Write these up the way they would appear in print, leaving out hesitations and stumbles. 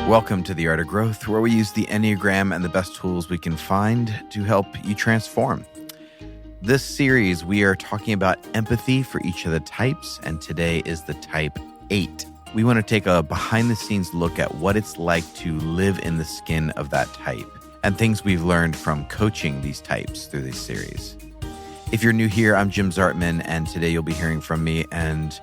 Welcome to The Art of Growth, where we use the Enneagram and the best tools we can find to help you transform. This series, we are talking about empathy for each of the types, and today is the type 8. We want to take a behind-the-scenes look at what it's like to live in the skin of that type and things we've learned from coaching these types through this series. If you're new here, I'm Jim Zartman, and today you'll be hearing from me and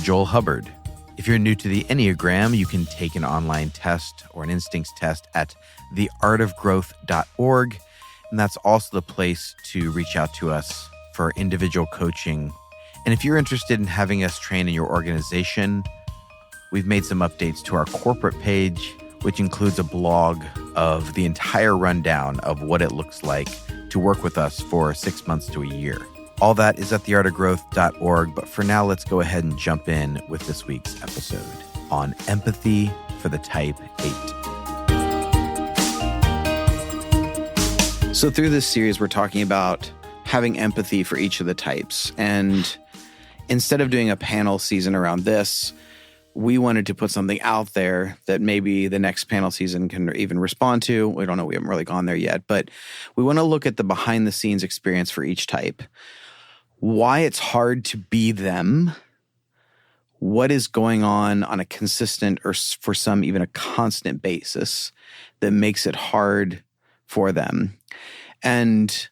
Joel Hubbard. If you're new to the Enneagram, you can take an online test or an instincts test at theartofgrowth.org. And that's also the place to reach out to us for individual coaching. And if you're interested in having us train in your organization, we've made some updates to our corporate page, which includes a blog of the entire rundown of what it looks like to work with us for 6 months to a year. All that is at theartofgrowth.org, but for now, let's go ahead and jump in with this week's episode on empathy for the type 8. So through this series, we're talking about having empathy for each of the types. And instead of doing a panel season around this, we wanted to put something out there that maybe the next panel season can even respond to. We don't know. We haven't really gone there yet, but we want to look at the behind the scenes experience for each type. Why it's hard to be them, what is going on a consistent or for some even a constant basis that makes it hard for them. And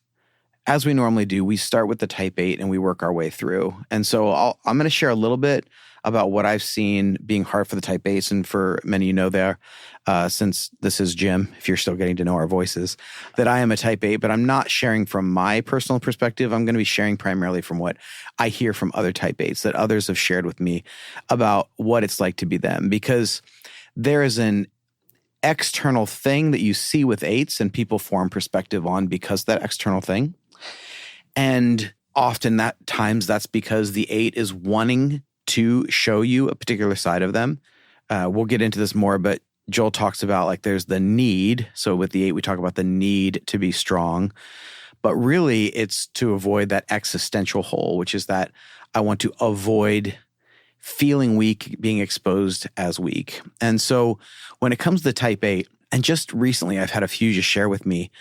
as we normally do, we start with the type 8 and we work our way through. And so I'm going to share a little bit about what I've seen being hard for the type 8s. And for many of you know there, since this is Jim, if you're still getting to know our voices, that I am a type 8, but I'm not sharing from my personal perspective. I'm going to be sharing primarily from what I hear from other type 8s that others have shared with me about what it's like to be them. Because there is an external thing that you see with 8s and people form perspective on because of that external thing. And often that's because the 8 is wanting to show you a particular side of them. We'll get into this more, but Joel talks about like there's the need. So with the 8, we talk about the need to be strong, but really it's to avoid that existential hole, which is that I want to avoid feeling weak, being exposed as weak. And so when it comes to type 8, and just recently I've had a few just share with me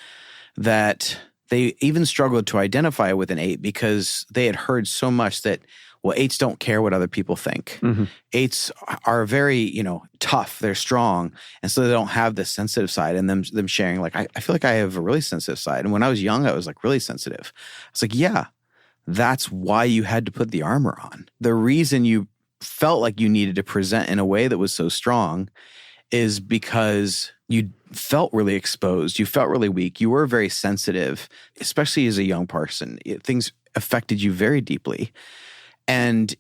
that they even struggled to identify with an 8 because they had heard so much that, well, 8s don't care what other people think. Mm-hmm. 8s are very, tough. They're strong. And so they don't have this sensitive side. And them sharing, like, I feel like I have a really sensitive side. And when I was young, I was like really sensitive. I was like, yeah, that's why you had to put the armor on. The reason you felt like you needed to present in a way that was so strong is because you felt really exposed. You felt really weak. You were very sensitive, especially as a young person. Things affected you very deeply. And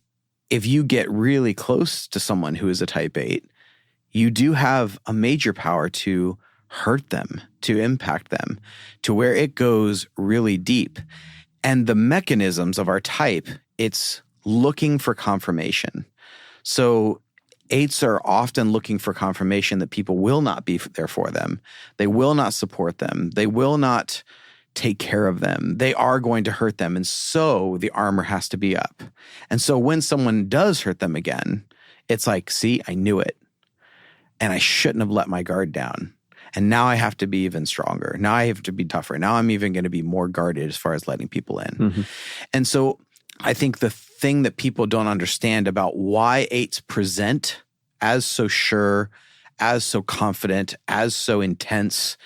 if you get really close to someone who is a type 8, you do have a major power to hurt them, to impact them, to where it goes really deep. And the mechanisms of our type, it's looking for confirmation. So 8s are often looking for confirmation that people will not be there for them. They will not support them. They will not take care of them. They are going to hurt them. And so the armor has to be up. And so when someone does hurt them again, it's like, see, I knew it. And I shouldn't have let my guard down. And now I have to be even stronger. Now I have to be tougher. Now I'm even going to be more guarded as far as letting people in. Mm-hmm. And so I think the thing that people don't understand about why 8s present as so sure, as so confident, as so intense,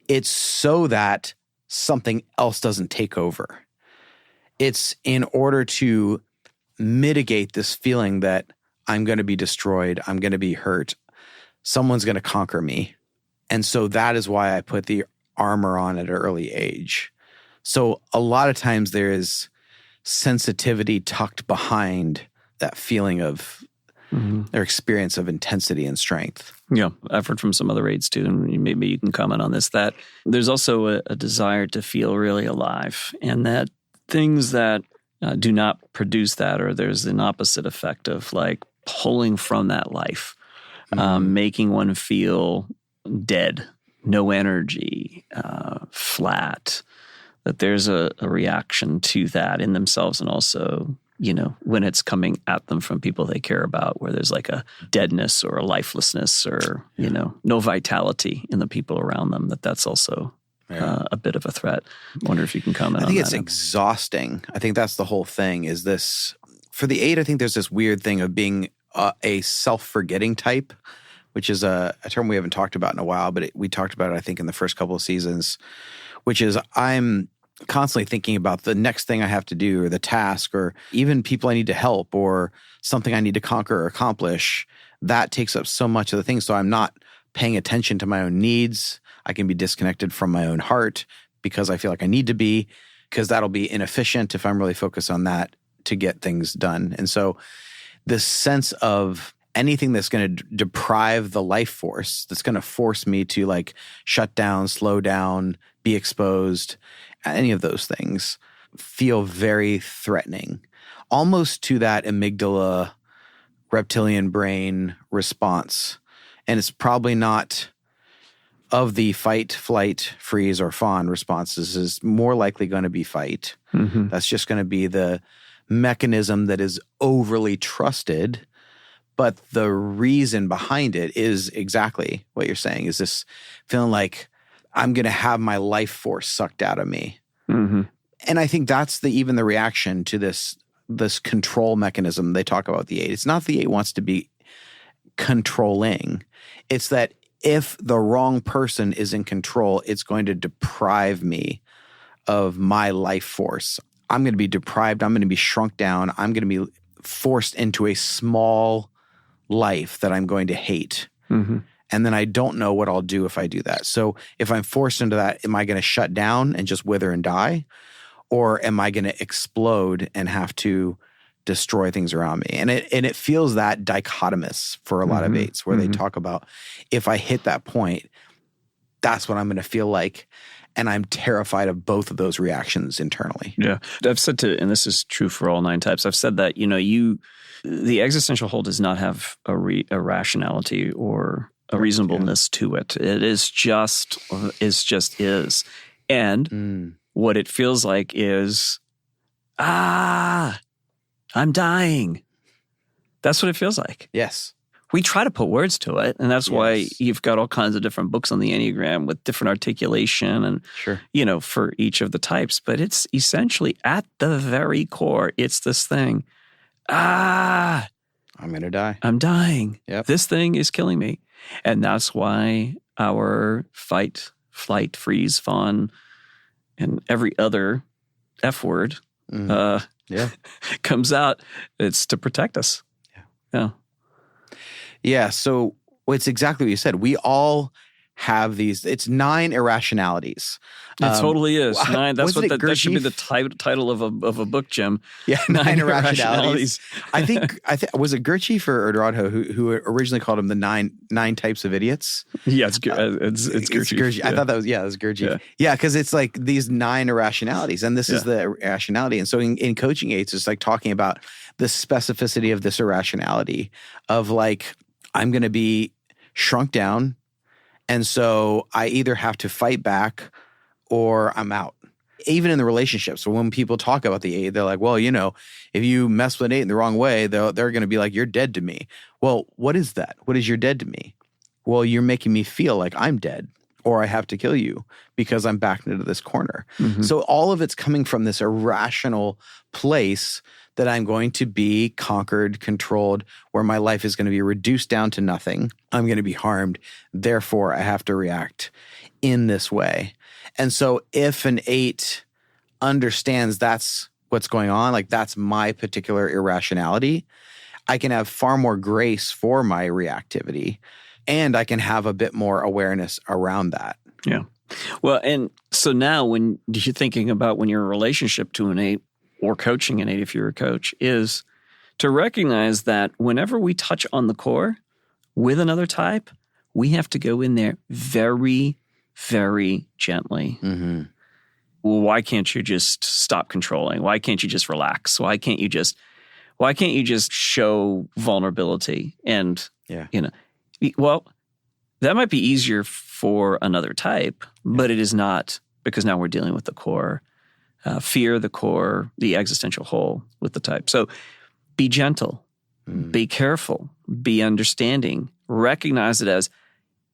it's so that something else doesn't take over. It's in order to mitigate this feeling that I'm going to be destroyed, I'm going to be hurt, someone's going to conquer me. And so that is why I put the armor on at an early age. So a lot of times there is sensitivity tucked behind that feeling of their experience of intensity and strength. Yeah, I've heard from some other 8s too, and maybe you can comment on this, that there's also a desire to feel really alive, and that things that do not produce that, or there's an opposite effect of like pulling from that life, making one feel dead, no energy, flat, that there's a reaction to that in themselves and also when it's coming at them from people they care about, where there's like a deadness or a lifelessness or, no vitality in the people around them, that's also a bit of a threat. I wonder if you can comment on that. I think it's exhausting. I think that's the whole thing is this. For the 8, I think there's this weird thing of being a self-forgetting type, which is a term we haven't talked about in a while, but we talked about it, I think, in the first couple of seasons, which is I'm constantly thinking about the next thing I have to do or the task or even people I need to help or something I need to conquer or accomplish. That takes up so much of the thing. So I'm not paying attention to my own needs. I can be disconnected from my own heart because I feel like I need to be, because that'll be inefficient if I'm really focused on that to get things done. And so this sense of anything that's going to deprive the life force, that's going to force me to like shut down, slow down, be exposed, any of those things feel very threatening, almost to that amygdala reptilian brain response. And it's probably not of the fight, flight, freeze, or fawn responses is more likely going to be fight. Mm-hmm. That's just going to be the mechanism that is overly trusted. But the reason behind it is exactly what you're saying, is this feeling like I'm going to have my life force sucked out of me. Mm-hmm. And I think that's even the reaction to this control mechanism they talk about the 8. It's not the 8 wants to be controlling. It's that if the wrong person is in control, it's going to deprive me of my life force. I'm going to be deprived. I'm going to be shrunk down. I'm going to be forced into a small life that I'm going to hate. Mm-hmm. And then I don't know what I'll do if I do that. So if I'm forced into that, am I going to shut down and just wither and die? Or am I going to explode and have to destroy things around me? And it feels that dichotomous for a lot of 8s, where they talk about, if I hit that point, that's what I'm going to feel like. And I'm terrified of both of those reactions internally. Yeah. I've said and this is true for all 9 types, I've said that, the existential whole does not have a rationality or a reasonableness to it. It is just is. And what it feels like is, I'm dying. That's what it feels like. Yes. We try to put words to it, and that's why you've got all kinds of different books on the Enneagram with different articulation and, for each of the types. But it's essentially at the very core, it's this thing. I'm going to die. I'm dying. Yep. This thing is killing me. And that's why our fight, flight, freeze, fawn, and every other F word comes out. It's to protect us. Yeah. Yeah. So it's exactly what you said. We all have these. It's 9 irrationalities. It totally is. 9. That's what that should be the title of a book, Jim. Yeah, 9 irrationalities. I think was it Gurdjieff or Radho who originally called them the nine types of idiots. Yeah, it's Gurdjieff. Yeah. I thought that was Gurdjieff. Yeah, because it's like these 9 irrationalities, and this is the irrationality. And so in coaching aids, it's like talking about the specificity of this irrationality of like, I'm going to be shrunk down. And so I either have to fight back or I'm out. Even in the relationship. So when people talk about the 8, they're like, well, if you mess with an 8 in the wrong way, they're going to be like, you're dead to me. Well, what is that? What is you're dead to me? Well, you're making me feel like I'm dead or I have to kill you because I'm backed into this corner. Mm-hmm. So all of it's coming from this irrational place that I'm going to be conquered, controlled, where my life is going to be reduced down to nothing. I'm going to be harmed. Therefore, I have to react in this way. And so if an 8 understands that's what's going on, like that's my particular irrationality, I can have far more grace for my reactivity, and I can have a bit more awareness around that. Yeah. Well, and so now when you're thinking about when you're in a relationship to an 8, or coaching an 8 if you're a coach, is to recognize that whenever we touch on the core with another type, we have to go in there very, very gently. Mm-hmm. Well, why can't you just stop controlling? Why can't you just relax? Why can't you just show vulnerability? And, well, that might be easier for another type, but it is not, because now we're dealing with the core. fear, the core, the existential whole with the type. So be gentle, be careful, be understanding, recognize it as,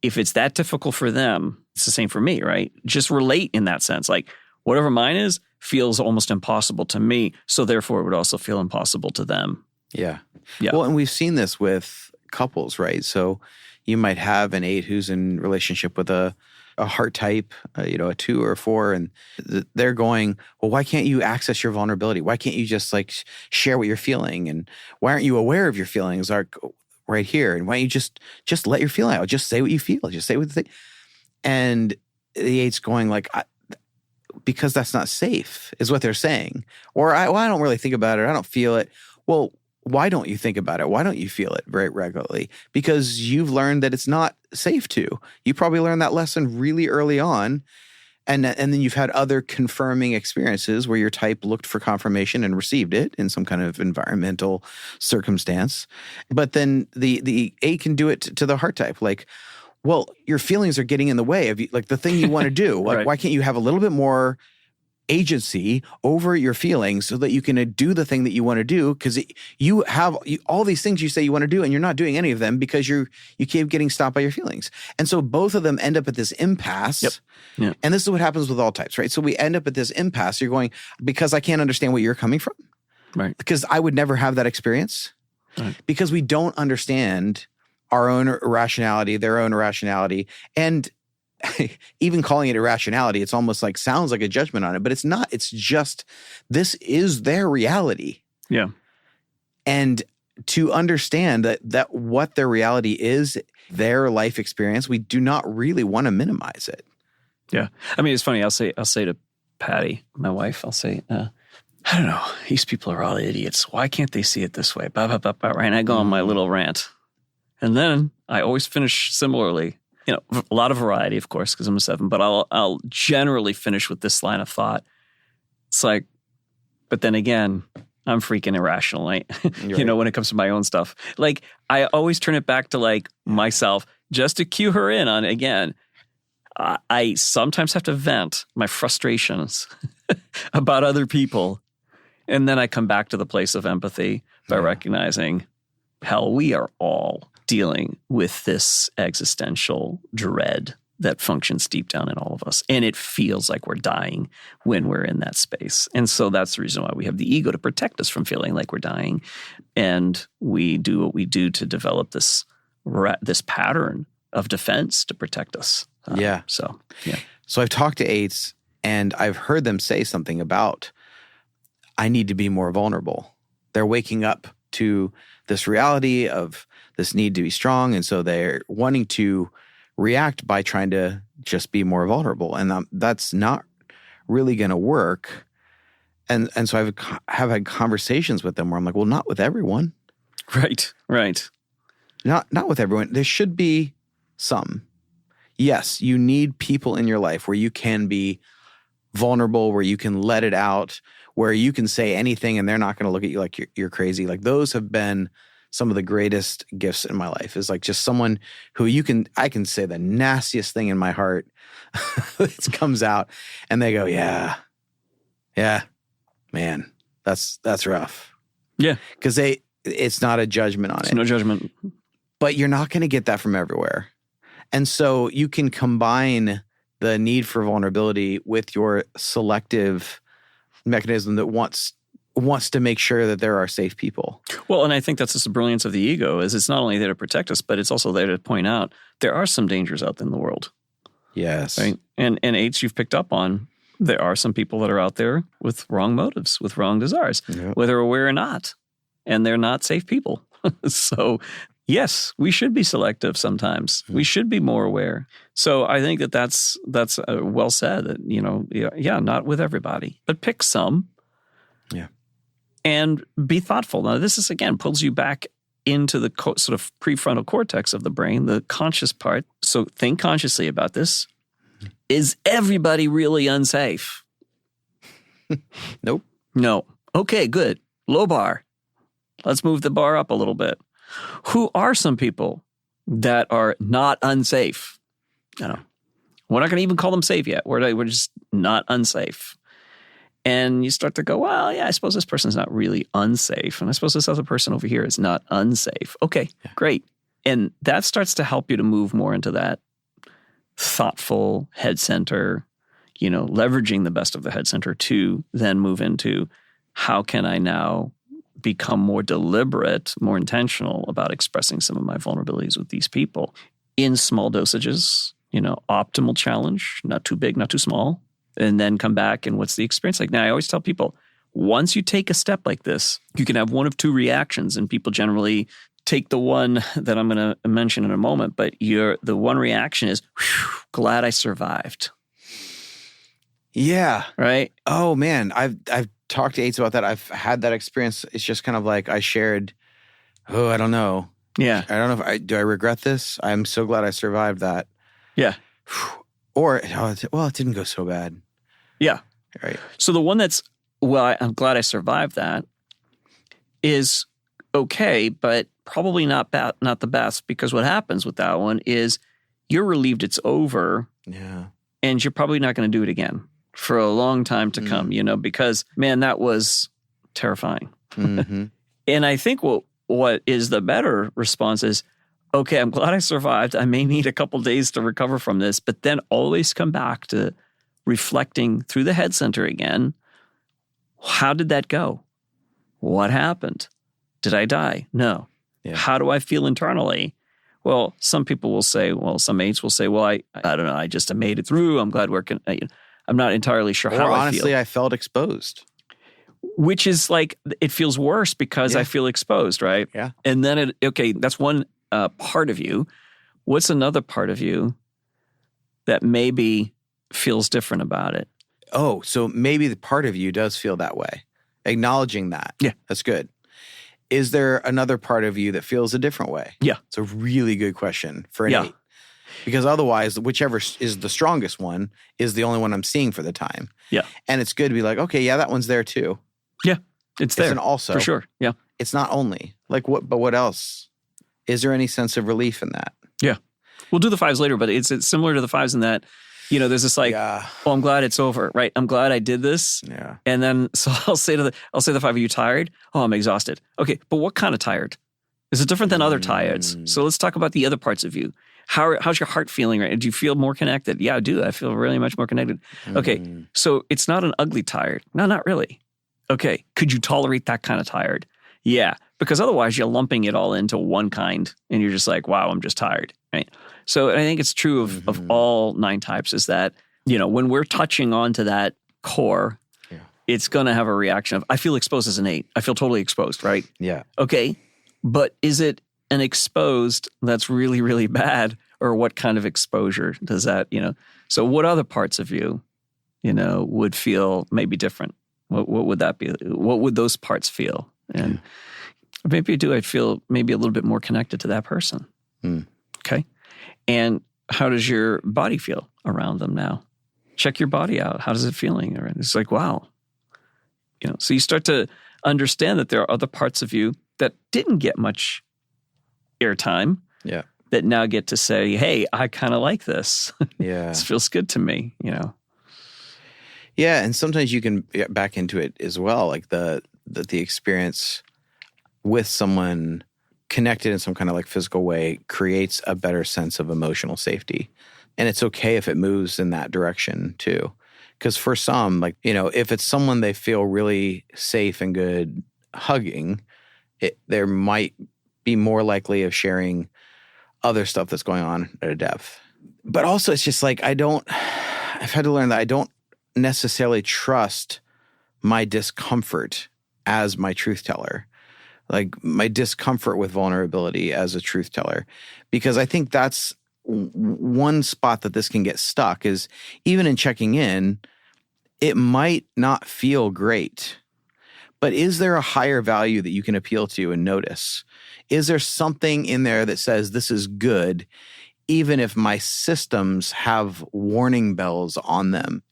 if it's that difficult for them, it's the same for me, right? Just relate in that sense. Like, whatever mine is feels almost impossible to me, so therefore it would also feel impossible to them. Yeah. Yeah. Well, and we've seen this with couples, right? So you might have an 8 who's in relationship with a heart type, a 2 or a 4, and they're going, well, why can't you access your vulnerability? Why can't you just like share what you're feeling? And why aren't you aware of your feelings right here? And why don't you just let your feeling out? Just say what you feel. Just say what you think. And the 8's going like, because that's not safe, is what they're saying. Or I don't really think about it. I don't feel it. Well, why don't you think about it? Why don't you feel it very regularly? Because you've learned that it's not safe to. You probably learned that lesson really early on. And then you've had other confirming experiences where your type looked for confirmation and received it in some kind of environmental circumstance. But then the 8 can do it to the heart type. Like, well, your feelings are getting in the way of like the thing you want to do. Like, Right. Why can't you have a little bit more agency over your feelings so that you can do the thing that you want to do? Because you have all these things you say you want to do, and you're not doing any of them because you keep getting stopped by your feelings. And so both of them end up at this impasse. Yep. Yeah. And this is what happens with all types, right? So we end up at this impasse. You're going, because I can't understand where you're coming from. Right. Because I would never have that experience. Right. Because we don't understand our own irrationality, their own irrationality. And even calling it irrationality, it's almost like sounds like a judgment on it, but it's not. It's just, this is their reality. Yeah. And to understand that what their reality is, their life experience, we do not really want to minimize it. Yeah. I mean, it's funny. I'll say to Patty, my wife, I'll say, I don't know, these people are all idiots. Why can't they see it this way? Bah, bah, bah, bah, right? And I go on my little rant. And then I always finish similarly. A lot of variety, of course, because I'm a 7, but I'll generally finish with this line of thought. It's like, but then again, I'm freaking irrational, right? Right. When it comes to my own stuff. Like, I always turn it back to like myself just to cue her in on, again, I sometimes have to vent my frustrations about other people. And then I come back to the place of empathy by recognizing, hell, we are all dealing with this existential dread that functions deep down in all of us. And it feels like we're dying when we're in that space. And so that's the reason why we have the ego, to protect us from feeling like we're dying. And we do what we do to develop this pattern of defense to protect us. So I've talked to 8s and I've heard them say something about, I need to be more vulnerable. They're waking up to this reality of this need to be strong. And so they're wanting to react by trying to just be more vulnerable. And that's not really going to work. And so have had conversations with them where I'm like, well, not with everyone. Right. Not with everyone. There should be some. Yes, you need people in your life where you can be vulnerable, where you can let it out, where you can say anything and they're not going to look at you like you're crazy. Like, those have been some of the greatest gifts in my life, is like just someone who I can say the nastiest thing in my heart. It comes out and they go, yeah, man, that's rough. Yeah. Because it's not a judgment on it. No judgment. But you're not going to get that from everywhere. And so you can combine the need for vulnerability with your selective mechanism that wants to make sure that there are safe people. Well, and I think that's just the brilliance of the ego, is it's not only there to protect us, but it's also there to point out there are some dangers out in the world. Yes. Right? And 8s you've picked up on, there are some people that are out there with wrong motives, with wrong desires, whether aware or not. And they're not safe people. So yes, we should be selective sometimes. We should be more aware. So I think that's well said. That not with everybody, but pick some. Yeah, and be thoughtful. Now, this is again pulls you back into the sort of prefrontal cortex of the brain, the conscious part. So think consciously about this. Is everybody really unsafe? Nope. No. Okay, good. Low bar. Let's move the bar up a little bit. Who are some people that are not unsafe? We're not going to even call them safe yet. We're just not unsafe. And you start to go, well, yeah, I suppose this person's not really unsafe. And I suppose this other person over here is not unsafe. Okay, great. And that starts to help you to move more into that thoughtful head center, leveraging the best of the head center to then move into how can I now become more deliberate, more intentional about expressing some of my vulnerabilities with these people in small dosages, optimal challenge, not too big, not too small, and then come back and what's the experience like? Now, I always tell people, once you take a step like this, you can have one of two reactions, and people generally take the one that I'm going to mention in a moment, but the one reaction is, glad I survived. Yeah. Right? Oh, man. I've talked to Ates about that. I've had that experience. It's just kind of like I shared, I don't know. Yeah. I don't know if do I regret this? I'm so glad I survived that. Yeah. Or, it didn't go so bad. Yeah. Right. So the one that's, I'm glad I survived that is okay, but probably not the best, because what happens with that one is you're relieved it's over. Yeah. And you're probably not going to do it again for a long time to come, because, man, that was terrifying. Mm-hmm. And I think what is the better response is, okay, I'm glad I survived. I may need a couple days to recover from this, but then always come back to reflecting through the head center again. How did that go? What happened? Did I die? No. Yeah. How do I feel internally? Well, some people will say, some Ates will say, I don't know, I just made it through. I'm glad I'm not entirely sure how I feel. Honestly, I felt exposed. Which is like, it feels worse because I feel exposed, right? Yeah. And then, that's one part of you. What's another part of you that maybe feels different about it? Oh, so maybe the part of you does feel that way. Acknowledging that. Yeah. That's good. Is there another part of you that feels a different way? Yeah. It's a really good question for an 8. Because otherwise, whichever is the strongest one is the only one I'm seeing for the time. Yeah. And it's good to be like, okay, yeah, that one's there too. Yeah. It's there. It's an also. For sure. Yeah. It's not only. Like what else? Is there any sense of relief in that? Yeah. We'll do the 5s later, but it's similar to the 5s in that, there's this like, I'm glad it's over, right? I'm glad I did this. Yeah. And then, so I'll say the 5, are you tired? Oh, I'm exhausted. Okay. But what kind of tired? Is it different than other tireds? So let's talk about the other parts of you. How's your heart feeling right now? Do you feel more connected? Yeah, I do. I feel really much more connected. Okay. So it's not an ugly tired. No, not really. Okay. Could you tolerate that kind of tired? Yeah. Because otherwise you're lumping it all into one kind and you're just like, wow, I'm just tired. Right. So I think it's true of all 9 types is that, when we're touching onto that core, it's going to have a reaction of, I feel exposed as an 8. I feel totally exposed, right? Yeah. Okay. But is it an exposed that's really, really bad? Or what kind of exposure does that, So what other parts of you, would feel maybe different? What would that be? What would those parts feel? And maybe I'd feel maybe a little bit more connected to that person. Okay. And how does your body feel around them now? Check your body out. How does it feeling? It's like, wow. So you start to understand that there are other parts of you that didn't get much airtime. Yeah. That now get to say, hey, I kind of like this. Yeah. This feels good to me, Yeah. And sometimes you can get back into it as well. Like the experience with someone connected in some kind of like physical way creates a better sense of emotional safety. And it's okay if it moves in that direction too. Because for some, like, if it's someone they feel really safe and good hugging, there might be more likely of sharing other stuff that's going on at a depth. But also it's just like, I've had to learn that I don't necessarily trust my discomfort as my truth teller. Like my discomfort with vulnerability as a truth teller. Because I think that's one spot that this can get stuck is even in checking in, it might not feel great. But is there a higher value that you can appeal to and notice? Is there something in there that says this is good, even if my systems have warning bells on them?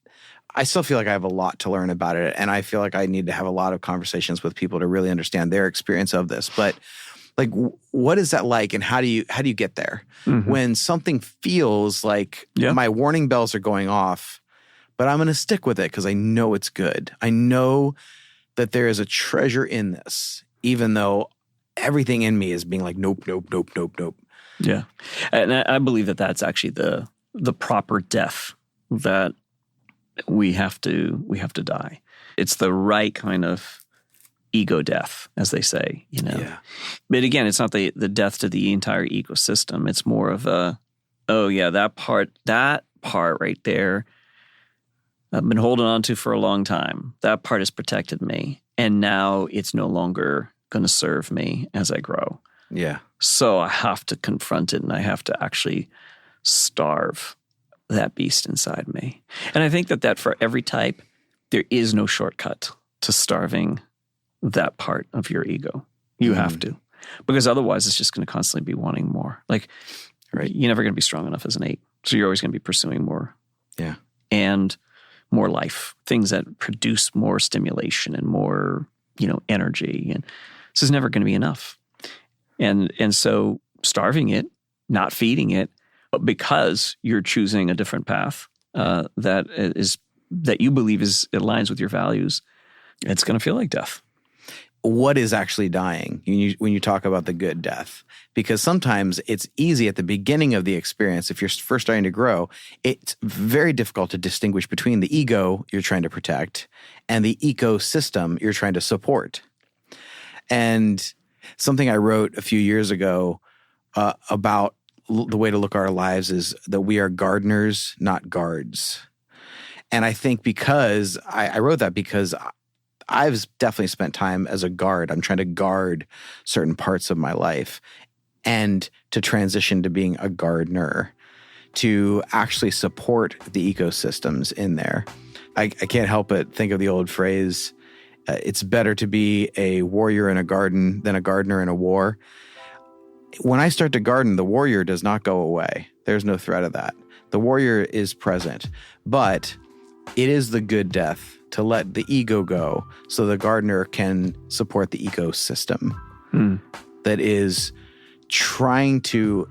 I still feel like I have a lot to learn about it, and I feel like I need to have a lot of conversations with people to really understand their experience of this. But like, what is that like, and how do you get there when something feels like my warning bells are going off, but I'm going to stick with it because I know it's good. I know that there is a treasure in this, even though everything in me is being like, nope, nope, nope, nope, nope. Yeah. And I believe that that's actually the proper death that we have to die. It's the right kind of ego death, as they say, Yeah. But again, it's not the death to the entire ecosystem. It's more of that part right there, I've been holding on to for a long time. That part has protected me. And now it's no longer going to serve me as I grow. Yeah. So I have to confront it, and I have to actually starve that beast inside me. And I think that for every type, there is no shortcut to starving that part of your ego. You have to. Because otherwise it's just going to constantly be wanting more. Like, right, you're never going to be strong enough as an 8. So you're always going to be pursuing more. Yeah. And more life, things that produce more stimulation and more, energy. And this is never going to be enough. And so starving it, not feeding it, because you're choosing a different path that you believe aligns with your values, it's going to feel like death. What is actually dying when you talk about the good death? Because sometimes it's easy at the beginning of the experience, if you're first starting to grow, it's very difficult to distinguish between the ego you're trying to protect and the ecosystem you're trying to support. And something I wrote a few years ago about the way to look at our lives is that we are gardeners, not guards. And I think because I wrote that because I've definitely spent time as a guard. I'm trying to guard certain parts of my life, and to transition to being a gardener, to actually support the ecosystems in there. I can't help but think of the old phrase, it's better to be a warrior in a garden than a gardener in a war. When I start to garden, the warrior does not go away. There's no threat of that. The warrior is present, but it is the good death to let the ego go so the gardener can support the ecosystem that is trying to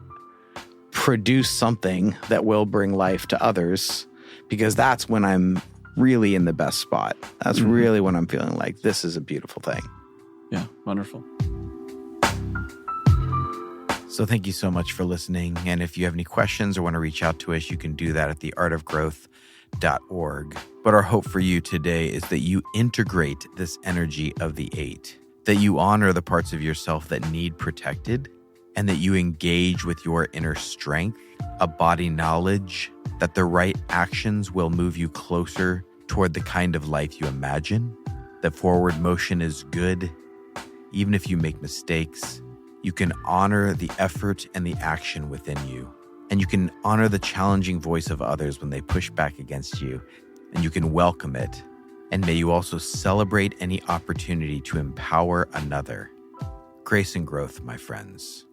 produce something that will bring life to others, because that's when I'm really in the best spot. That's really when I'm feeling like this is a beautiful thing. Yeah, wonderful. So thank you so much for listening. And if you have any questions or want to reach out to us, you can do that at theartofgrowth.org. But our hope for you today is that you integrate this energy of the 8, that you honor the parts of yourself that need protected, and that you engage with your inner strength, a body knowledge that the right actions will move you closer toward the kind of life you imagine, that forward motion is good. Even if you make mistakes, you can honor the effort and the action within you. And you can honor the challenging voice of others when they push back against you, and you can welcome it. And may you also celebrate any opportunity to empower another. Grace and growth, my friends.